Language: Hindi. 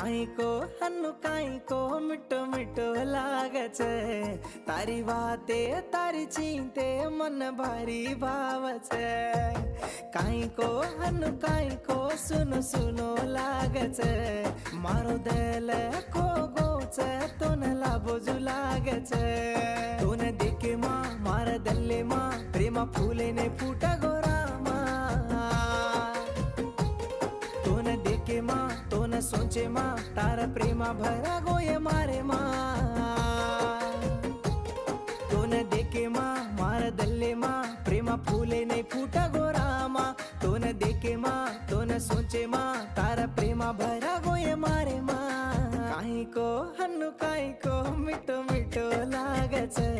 काई को हनु काई को मिठो मिठो लागे छे। तारी बाते तारी चींते मन भारी भाव छे। काई को हनु काई को सुनो सुनो लागे छे। मारो दिल खो गो छे तोने लाबोजू लागे छे। तोने देखे मां मारा दिल मां प्रेमा फूले ने फूटा गोरा तोने देखे मां तोने सोचे मां तारा प्रेमा भरा गोये मारे मां। तोने देखे मां मारा दल्ले मां प्रेमा फूले नहीं फूटा गोरा मां। तोने देखे मां तोने सोचे मां तारा प्रेमा भरा गोये मारे मां। काई को हनु काई को मिठो मिठो लागे छे।